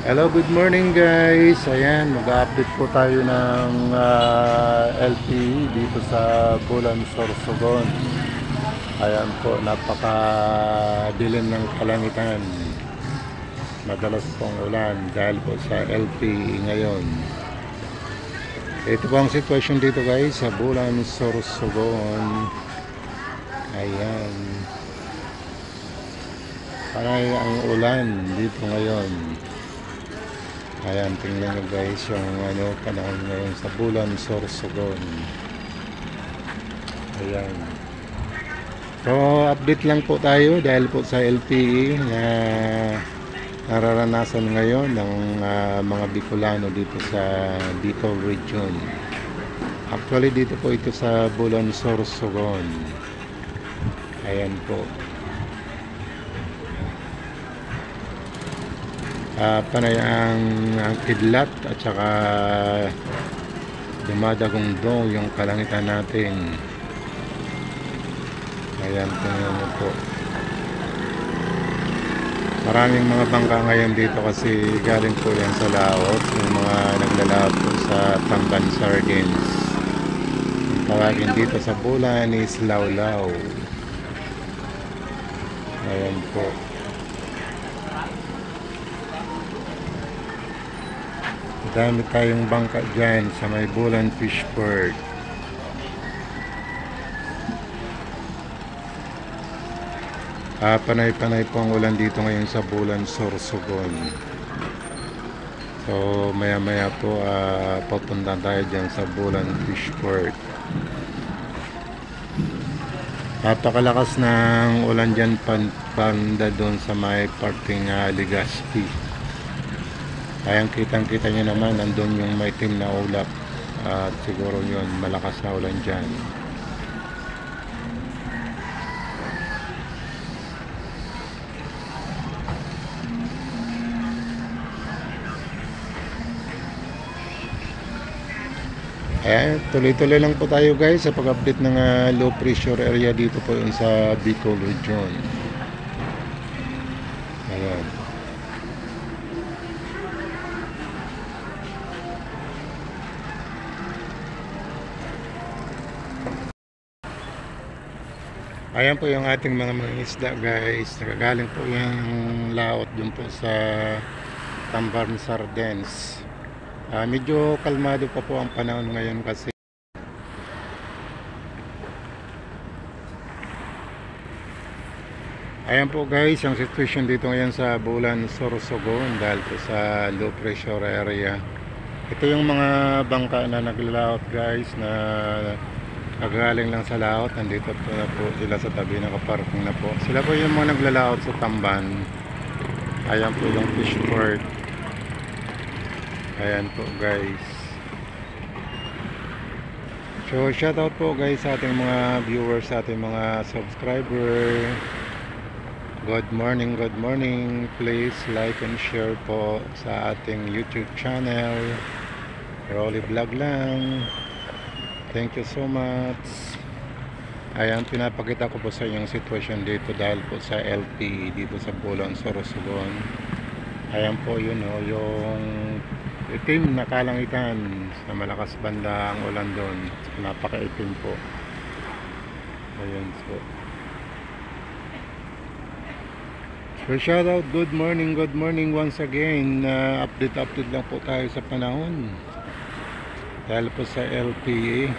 Hello, good morning guys. Ayan, mag-update po tayo ng LTE dito sa Bulan, Sorsogon. Ayan po, napaka-dilim ng kalangitan. Madalas pong ulan dahil po sa LTE ngayon. Ito po ang sitwasyon dito guys sa Bulan, Sorsogon. Ayan. Panay ang ulan dito ngayon. Ayan, tingnan nyo guys yung panahon ngayon sa Bulan, Sorsogon. Ayan. So, update lang po tayo dahil po sa LTE na nararanasan ngayon ng mga Bicolano dito sa Bicol Region. Actually, dito po ito sa Bulan, Sorsogon. Ayan po. Panay ang kidlat at saka dumadagong dong yung kalangitan natin. Ayan, tingnan mo po. Maraming mga bangka ngayon dito kasi galing po yan sa laot, yung mga naglalaot po sa Tamban Sardines. Ang tawagin dito sa Bulan is Lawlaw. Ayan po. Dami tayong bangka dyan sa may Bulan Fishport. Panay-panay po ang ulan dito ngayon sa Bulan, Sorsogon. So maya-maya po papunta tayo dyan sa Bulan Fishport. Napakalakas ng ulan dyan panda doon sa may parting Legazpi. Ayan, kitang-kita nyo naman, nandun yung may team na ulap at siguro yun, malakas na ulan dyan. Ayan, tuloy-tuloy lang po tayo guys sa pag-update ng low pressure area dito po yun sa Bicol Region. Ayan. Ayan po yung ating mga isda guys. Nagagaling po yung laot dun po sa Tamban Sardines. Medyo kalmado pa po ang panahon ngayon kasi ayan po guys ang situation dito ngayon sa Bulan, Sorsogon dahil po sa low pressure area. Ito yung mga bangka na naglalaot guys na nagagaling lang sa laot, nandito po na po sila sa tabi, nakaparking na po. Sila po yung mga naglalaot sa Tamban. Ayan po yung fishport. Ayan po guys. So shoutout po guys sa ating mga viewers, sa ating mga subscriber. Good morning, good morning. Please like and share po sa ating YouTube channel. Rolly Vlog lang. Thank you so much. Ayan, pinapakita ko po sa inyong sitwasyon dito dahil po sa LTE dito sa Bulan, Sorsogon. Ayan po yun o, yung itim na kalangitan sa malakas banda ang ulan doon. Napaka-itim po. Ayan po. So shout out, good morning once again. Update lang po tayo sa panahon. Dahil po sa LTE,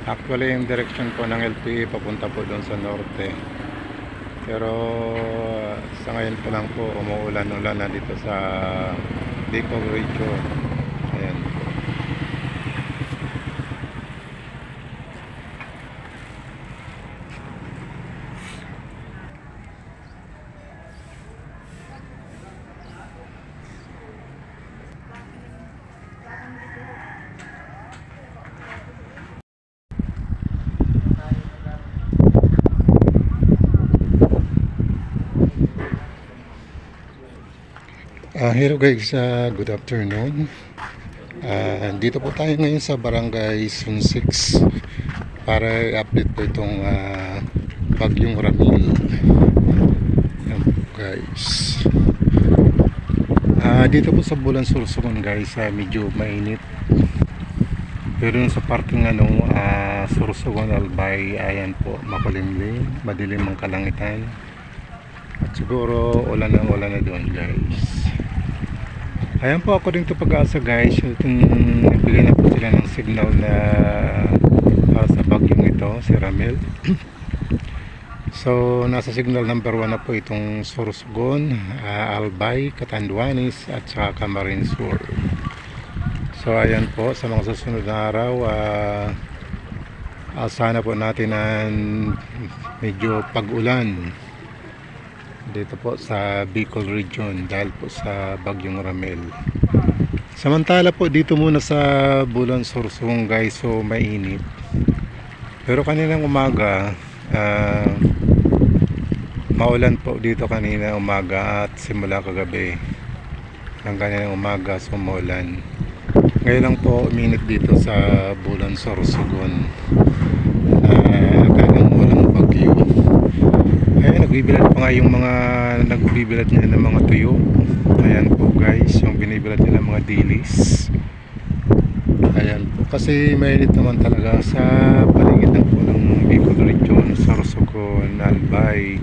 actually yung direction po ng LTE papunta po doon sa norte, pero sa ngayon po lang po umuulan-ulan na dito sa Bicol Region. Ayan po. Hello guys, good afternoon. Dito po tayo ngayon sa Barangay Sunsix para i-update po itong bagyong Ramil. Ayan po guys. Dito po sa Bulan Sorsogon guys, medyo mainit. Pero sa parking Sorsogon Albay, ayan po, makulimlim, madilim ang kalangitan. At siguro ulan na doon guys. Ayan po, according to Pag-asa guys, nagbigay na po sila ng signal na para sa bagyong ito, si Ramel. So nasa signal number 1 na po itong Sorsogon, Albay, Catanduanes at saka Camarines Sur. So ayan po, sa mga susunod na araw, sana po natin ang medyo pag-ulan dito po sa Bicol region dahil po sa bagyong Ramel. Samantala po dito muna sa Bulan Sorsogon guys, so mainit. Pero kaninang umaga, maulan po dito kanina umaga at simula kagabi ng kaninang umaga, so maulan. Ngayon lang po uminit dito sa Bulan Sorsogon. Kailang walang bagyo. Ayan, nagbibilad pa nga yung mga nagbibilad nila ng mga tuyo. Ayan po guys, yung binibilad nila ng mga dilis. Ayan po, kasi mainit naman talaga sa paligid ng po ng Bicol region, Sorsogon, Albay,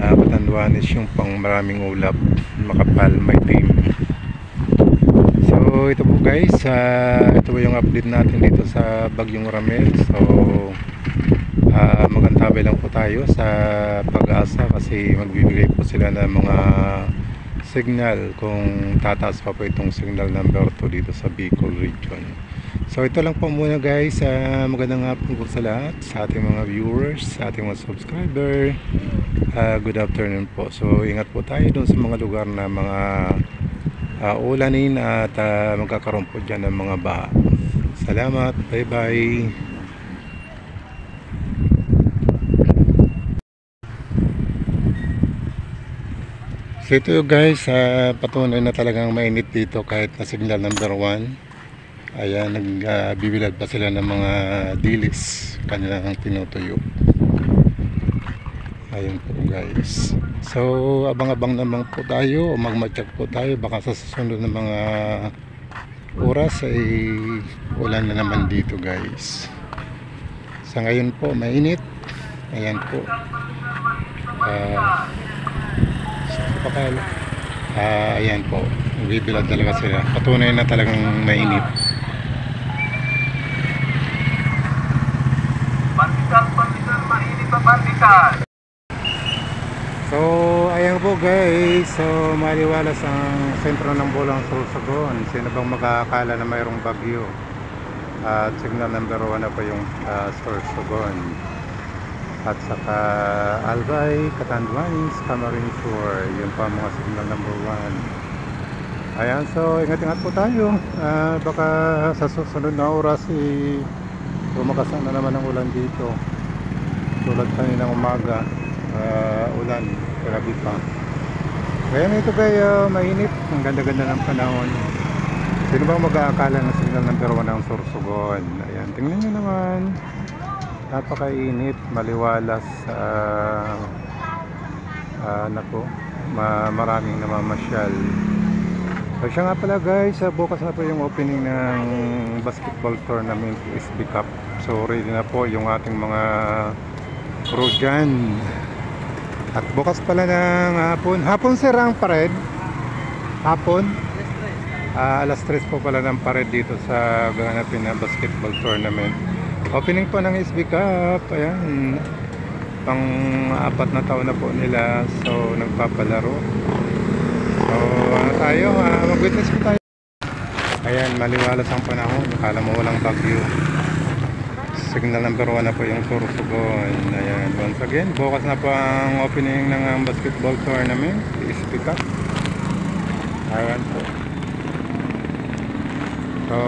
Catanduanes, yung pang maraming ulap, makapal, maitim. So ito po guys, ito po yung update natin dito sa bagyong Ramel. So magantabay lang po tayo sa Pag-asa kasi magbibigay po sila ng mga signal kung tataas pa po itong signal number 2 dito sa Bicol region. So ito lang po muna guys, magandang hapon po sa lahat, sa ating mga viewers, sa ating mga subscriber. Good afternoon po. So ingat po tayo dun sa mga lugar na mga ulanin at magkakaroon po dyan ng mga baha. Salamat, bye bye. So ito guys, patunay na talagang mainit dito kahit na signal number 1. Ayan, nagbibilad pa sila ng mga dilis kanilang tinutuyo. Ayun po guys. So abang-abang naman po tayo o magmatyak po tayo, baka sa susunod na mga oras ay ulan na naman dito guys. Sa ngayon po mainit. Ayan po, ayan po, nagbibilad talaga sila, patunay na talagang mainit. Pantikan, mainit pa pantikan. So ayan po guys, so maliwalas ang sentro ng Bulan Sorsogon. Sino bang makakakala na mayroong bagyo? At signal number 1 na po yung Sorsogon at saka Albay, Catanduanes, Camarines Sur. Yun pa mga signal number 1. Ayan, so ingat-ingat po tayo. Baka sa susunod na oras lumakasan na naman ang ulan dito. Tulad kaninang umaga, ulan, grabe pa. Ngayon ito kayo, mainit. Ang ganda-ganda ng panahon. Sino bang mag-aakala na signal number 1 ng Sorsogon? Ayan, tingnan nyo naman. Napakainit, maliwalas, nako, maraming namamasyal. So siya nga pala guys, bukas na po yung opening ng basketball tournament, SB Cup. So ready na po yung ating mga crew dyan. At bukas pala ng hapon sir ang parade. Hapon? Alas 3 po pala ng parade dito sa ganapin na basketball tournament. Opening po ng SB Cup. Ayan, pang 4 na taon na po nila. So nagpapalaro. So tayo, mag-witness po tayo. Ayan, maliwalas ang panahon. Akala mo walang bagyo. Signal number 1 na po yung Sorsogon. Ayan, once again, bukas na po ang opening ng basketball tournament, SB Cup. Ayan po. So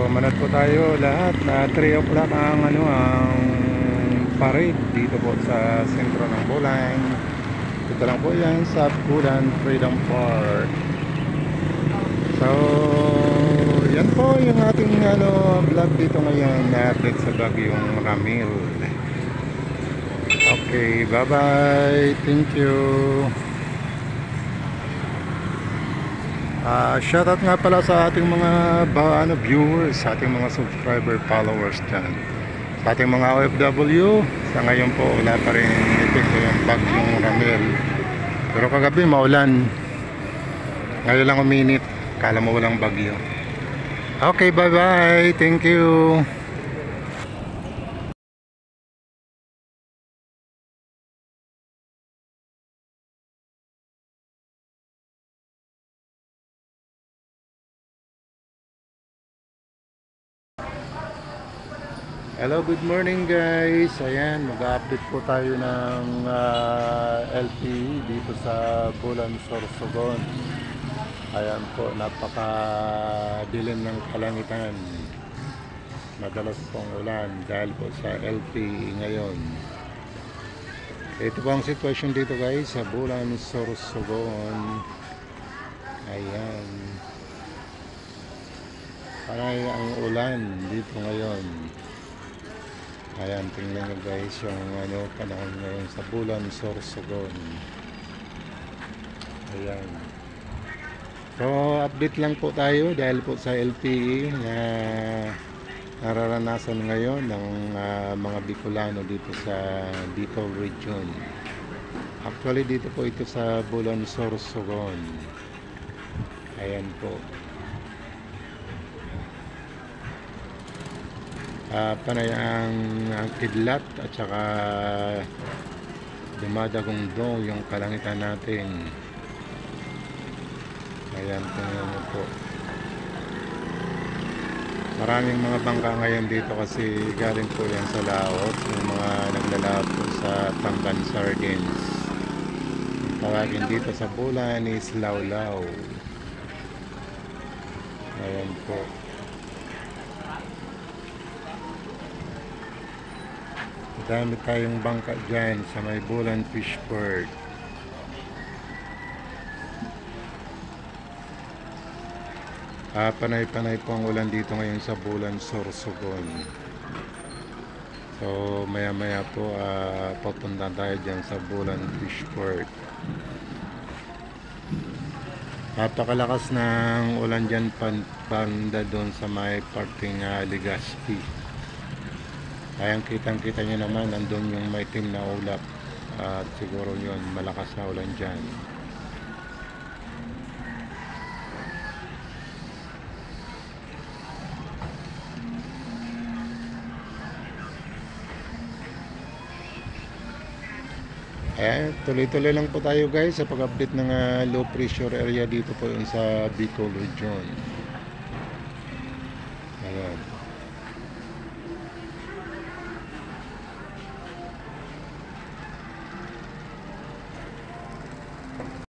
manat po tayo lahat na 3 o'clock ang parade dito po sa sentro ng Bulan. Ito lang po yan sa Bulan Freedom Park. So yan po yung ating vlog dito ngayon na update sa bagyong Ramel. Okay, bye bye, thank you. Shoutout nga pala sa ating mga viewers, sa ating mga subscriber, followers dyan. Sa ating mga OFW, sa ngayon po wala pa rin epekto yung bagyong Ramel. Pero kagabi maulan. Ngayon lang uminit. Kala mo walang bagyo. Okay, bye bye. Thank you. Hello, good morning guys. Ayan, mag-update po tayo ng LTE dito sa Bulan, Sorsogon. Ayan po, napaka-dilim ng kalangitan. Madalas pong ulan dahil po sa LTE ngayon. Ito po ang sitwasyon dito guys sa Bulan, Sorsogon. Ayan. Panay ang ulan dito ngayon. Ayan, tingnan nyo guys yung panahon ngayon sa Bulan, Sorsogon. Ayan. So, update lang po tayo dahil po sa LTE na nararanasan ngayon ng mga Bicolano dito sa Bicol region. Actually, dito po ito sa Bulan, Sorsogon. Ayan po. Panay ang kidlat at saka dumadagong daw yung kalangitan natin. Ayan, tingnan mo po. Maraming mga bangka ngayon dito kasi galing po yan sa laot, yung mga naglalawat po sa Tamban Sardines. Tawagin dito sa Bulan is Lawlaw. Ayan po. Dami tayong bangka dyan sa may Bulan Fishport. Panay-panay po ang ulan dito ngayon sa Bulan, Sorsogon. So maya maya po papunta tayo dyan sa Bulan Fishport. Napakalakas ng ulan dyan banda doon sa may parting Legazpi. Ayan, kitang-kita nyo naman, nandun yung may team na ulap. At siguro yun, malakas na ulan dyan. Ayan, tuloy-tuloy lang po tayo guys sa pag-update ng low pressure area dito po yun sa Bicol region. Ayan.